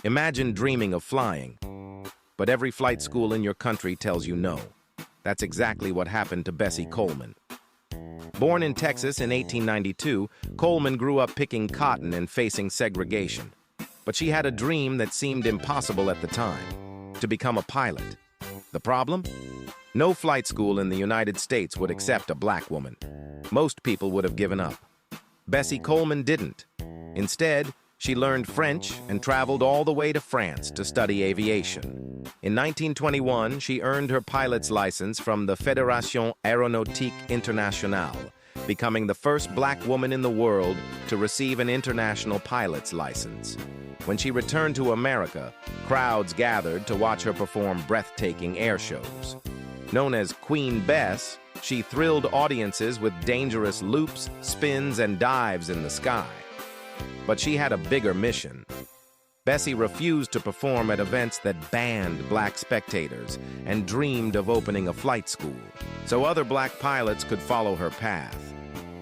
Imagine dreaming of flying, but every flight school in your country tells you no. That's exactly what happened to Bessie Coleman. Born in Texas in 1892, Coleman grew up picking cotton and facing segregation. But she had a dream that seemed impossible at the time, to become a pilot. The problem? No flight school in the United States would accept a black woman. Most people would have given up. Bessie Coleman didn't. Instead, she learned French and traveled all the way to France to study aviation. In 1921, she earned her pilot's license from the Fédération Aéronautique Internationale, becoming the first black woman in the world to receive an international pilot's license. When she returned to America, crowds gathered to watch her perform breathtaking air shows. Known as Queen Bess, she thrilled audiences with dangerous loops, spins, and dives in the sky. But she had a bigger mission. Bessie refused to perform at events that banned black spectators and dreamed of opening a flight school, so other black pilots could follow her path.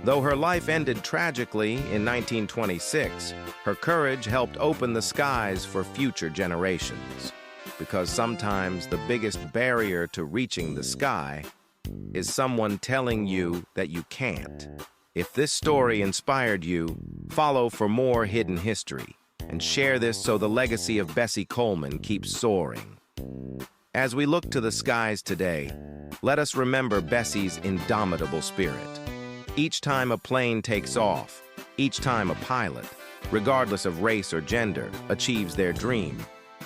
Though her life ended tragically in 1926, her courage helped open the skies for future generations. Because sometimes the biggest barrier to reaching the sky is someone telling you that you can't. If this story inspired you, follow for more hidden history and share this so the legacy of Bessie Coleman keeps soaring. As we look to the skies today, let us remember Bessie's indomitable spirit. Each time a plane takes off, each time a pilot, regardless of race or gender, achieves their dream,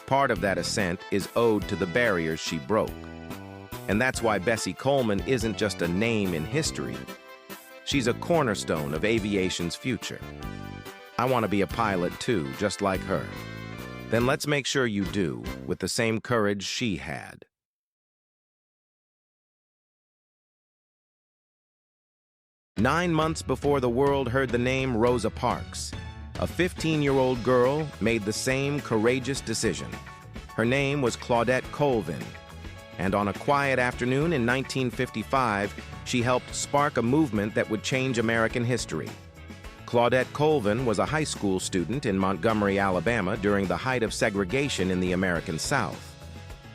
part of that ascent is owed to the barriers she broke. And that's why Bessie Coleman isn't just a name in history. She's a cornerstone of aviation's future. I want to be a pilot too, just like her. Then let's make sure you do, with the same courage she had. Nine months before the world heard the name Rosa Parks, a 15-year-old girl made the same courageous decision. Her name was Claudette Colvin, and on a quiet afternoon in 1955, she helped spark a movement that would change American history. Claudette Colvin was a high school student in Montgomery, Alabama during the height of segregation in the American South.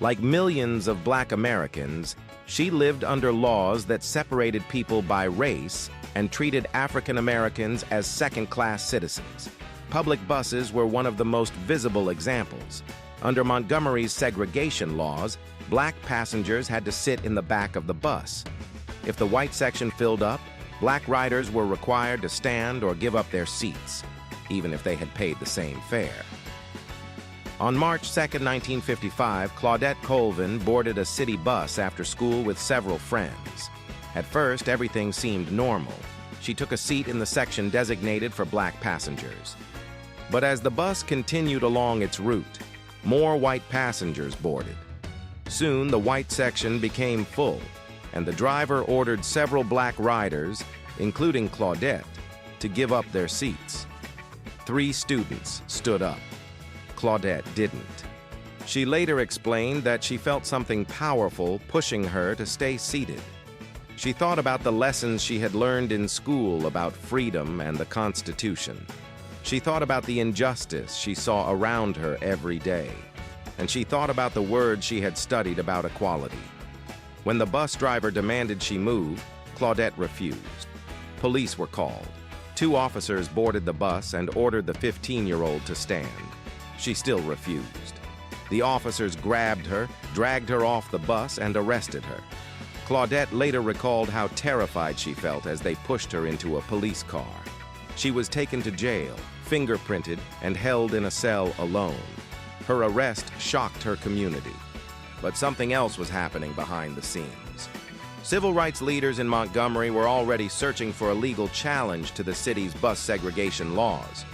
Like millions of black Americans, she lived under laws that separated people by race and treated African Americans as second-class citizens. Public buses were one of the most visible examples. Under Montgomery's segregation laws, black passengers had to sit in the back of the bus. If the white section filled up, black riders were required to stand or give up their seats, even if they had paid the same fare. On March 2, 1955, Claudette Colvin boarded a city bus after school with several friends. At first, everything seemed normal. She took a seat in the section designated for black passengers. But as the bus continued along its route, more white passengers boarded. Soon, the white section became full, and the driver ordered several black riders, including Claudette, to give up their seats. 3 students stood up. Claudette didn't. She later explained that she felt something powerful pushing her to stay seated. She thought about the lessons she had learned in school about freedom and the Constitution. She thought about the injustice she saw around her every day. And she thought about the words she had studied about equality. When the bus driver demanded she move, Claudette refused. Police were called. 2 officers boarded the bus and ordered the 15-year-old to stand. She still refused. The officers grabbed her, dragged her off the bus, and arrested her. Claudette later recalled how terrified she felt as they pushed her into a police car. She was taken to jail, fingerprinted, and held in a cell alone. Her arrest shocked her community. But something else was happening behind the scenes. Civil rights leaders in Montgomery were already searching for a legal challenge to the city's bus segregation laws.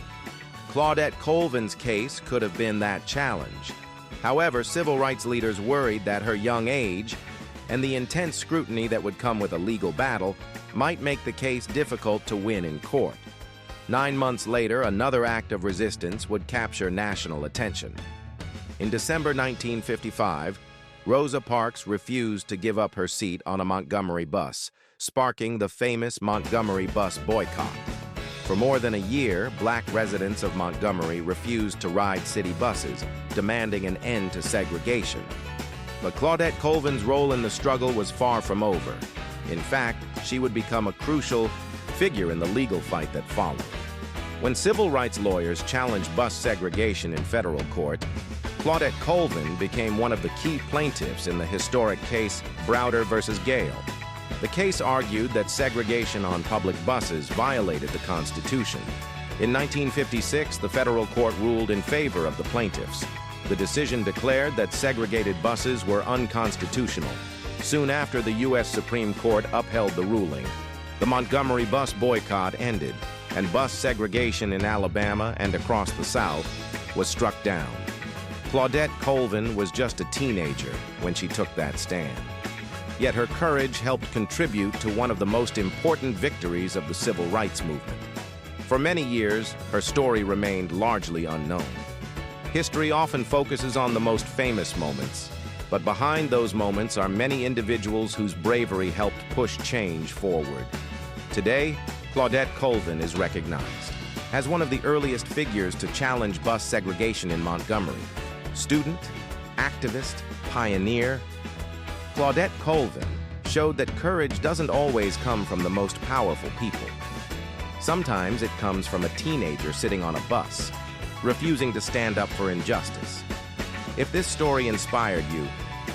Claudette Colvin's case could have been that challenge. However, civil rights leaders worried that her young age and the intense scrutiny that would come with a legal battle might make the case difficult to win in court. 9 months later, another act of resistance would capture national attention. In December 1955, Rosa Parks refused to give up her seat on a Montgomery bus, sparking the famous Montgomery bus boycott. For more than a year, black residents of Montgomery refused to ride city buses, demanding an end to segregation. But Claudette Colvin's role in the struggle was far from over. In fact, she would become a crucial figure in the legal fight that followed. When civil rights lawyers challenged bus segregation in federal court, Claudette Colvin became one of the key plaintiffs in the historic case Browder versus Gale. The case argued that segregation on public buses violated the Constitution. In 1956, the federal court ruled in favor of the plaintiffs. The decision declared that segregated buses were unconstitutional. Soon after, the U.S. Supreme Court upheld the ruling. The Montgomery bus boycott ended, and bus segregation in Alabama and across the South was struck down. Claudette Colvin was just a teenager when she took that stand. Yet her courage helped contribute to one of the most important victories of the civil rights movement. For many years, her story remained largely unknown. History often focuses on the most famous moments, but behind those moments are many individuals whose bravery helped push change forward. Today, Claudette Colvin is recognized as one of the earliest figures to challenge bus segregation in Montgomery. Student, activist, pioneer, Claudette Colvin showed that courage doesn't always come from the most powerful people. Sometimes it comes from a teenager sitting on a bus, refusing to stand up for injustice. If this story inspired you,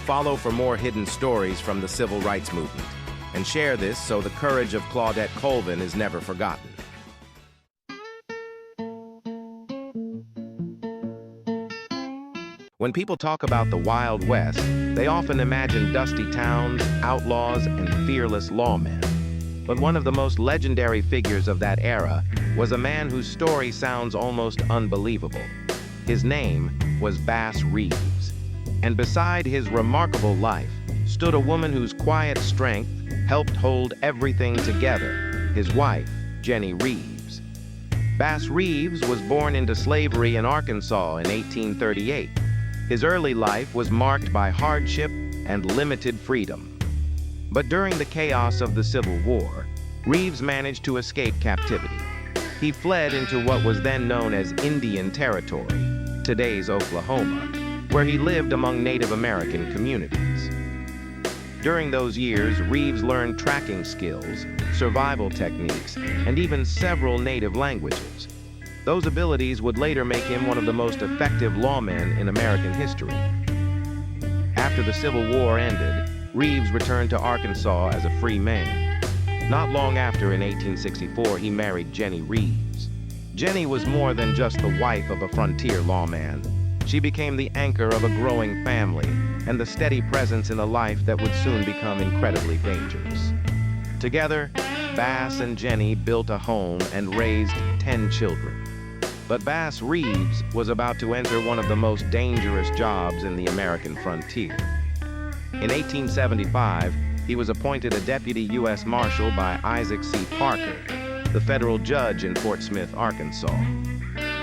follow for more hidden stories from the civil rights movement, and share this so the courage of Claudette Colvin is never forgotten. When people talk about the Wild West, they often imagine dusty towns, outlaws, and fearless lawmen. But one of the most legendary figures of that era was a man whose story sounds almost unbelievable. His name was Bass Reeves. And beside his remarkable life stood a woman whose quiet strength helped hold everything together, his wife, Jenny Reeves. Bass Reeves was born into slavery in Arkansas in 1838. His early life was marked by hardship and limited freedom. But during the chaos of the Civil War, Reeves managed to escape captivity. He fled into what was then known as Indian Territory, today's Oklahoma, where he lived among Native American communities. During those years, Reeves learned tracking skills, survival techniques, and even several native languages. Those abilities would later make him one of the most effective lawmen in American history. After the Civil War ended, Reeves returned to Arkansas as a free man. Not long after, in 1864, he married Jenny Reeves. Jenny was more than just the wife of a frontier lawman. She became the anchor of a growing family and the steady presence in a life that would soon become incredibly dangerous. Together, Bass and Jenny built a home and raised 10 children. But Bass Reeves was about to enter one of the most dangerous jobs in the American frontier. In 1875, he was appointed a deputy U.S. Marshal by Isaac C. Parker, the federal judge in Fort Smith, Arkansas.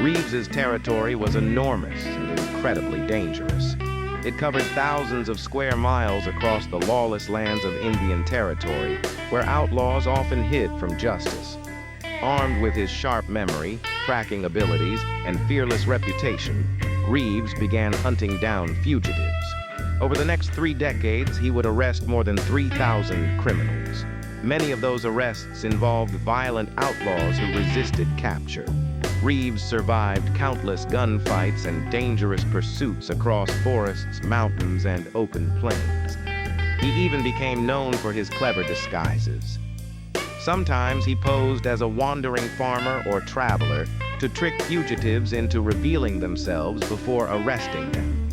Reeves's territory was enormous and incredibly dangerous. It covered thousands of square miles across the lawless lands of Indian Territory, where outlaws often hid from justice. Armed with his sharp memory, tracking abilities, and fearless reputation, Reeves began hunting down fugitives. Over the next 3 decades, he would arrest more than 3,000 criminals. Many of those arrests involved violent outlaws who resisted capture. Reeves survived countless gunfights and dangerous pursuits across forests, mountains, and open plains. He even became known for his clever disguises. Sometimes he posed as a wandering farmer or traveler to trick fugitives into revealing themselves before arresting them.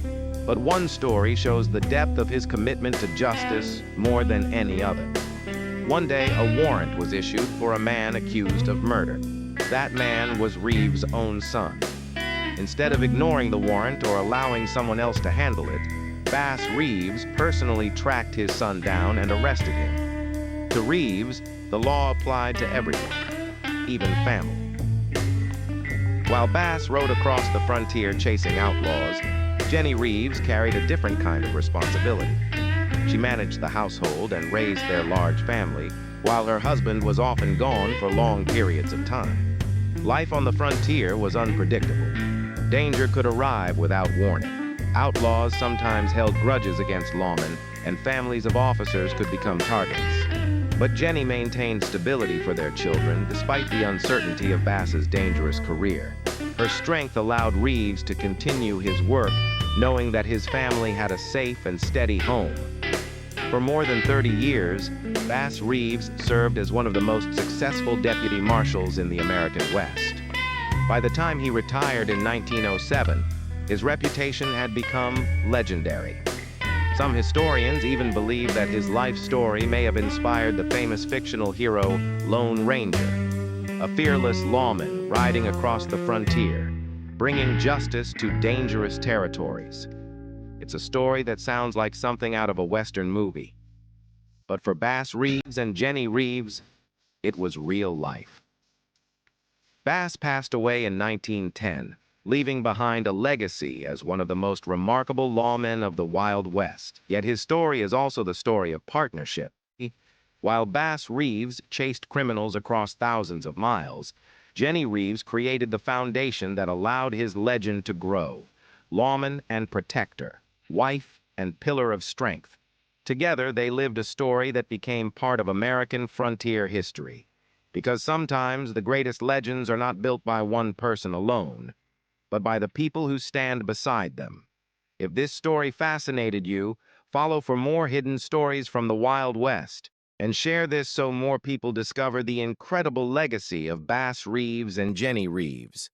But one story shows the depth of his commitment to justice more than any other. One day, a warrant was issued for a man accused of murder. That man was Reeves' own son. Instead of ignoring the warrant or allowing someone else to handle it, Bass Reeves personally tracked his son down and arrested him. To Reeves, the law applied to everyone, even family. While Bass rode across the frontier chasing outlaws, Jenny Reeves carried a different kind of responsibility. She managed the household and raised their large family, while her husband was often gone for long periods of time. Life on the frontier was unpredictable. Danger could arrive without warning. Outlaws sometimes held grudges against lawmen, and families of officers could become targets. But Jenny maintained stability for their children despite the uncertainty of Bass's dangerous career. Her strength allowed Reeves to continue his work, knowing that his family had a safe and steady home. For more than 30 years, Bass Reeves served as one of the most successful deputy marshals in the American West. By the time he retired in 1907, his reputation had become legendary. Some historians even believe that his life story may have inspired the famous fictional hero Lone Ranger, a fearless lawman riding across the frontier, bringing justice to dangerous territories. It's a story that sounds like something out of a Western movie. But for Bass Reeves and Jenny Reeves, it was real life. Bass passed away in 1910, leaving behind a legacy as one of the most remarkable lawmen of the Wild West. Yet his story is also the story of partnership. While Bass Reeves chased criminals across thousands of miles, Jenny Reeves created the foundation that allowed his legend to grow. Lawman and protector, wife and pillar of strength. Together, they lived a story that became part of American frontier history. Because sometimes the greatest legends are not built by one person alone, but by the people who stand beside them. If this story fascinated you, follow for more hidden stories from the Wild West, and share this so more people discover the incredible legacy of Bass Reeves and Jenny Reeves.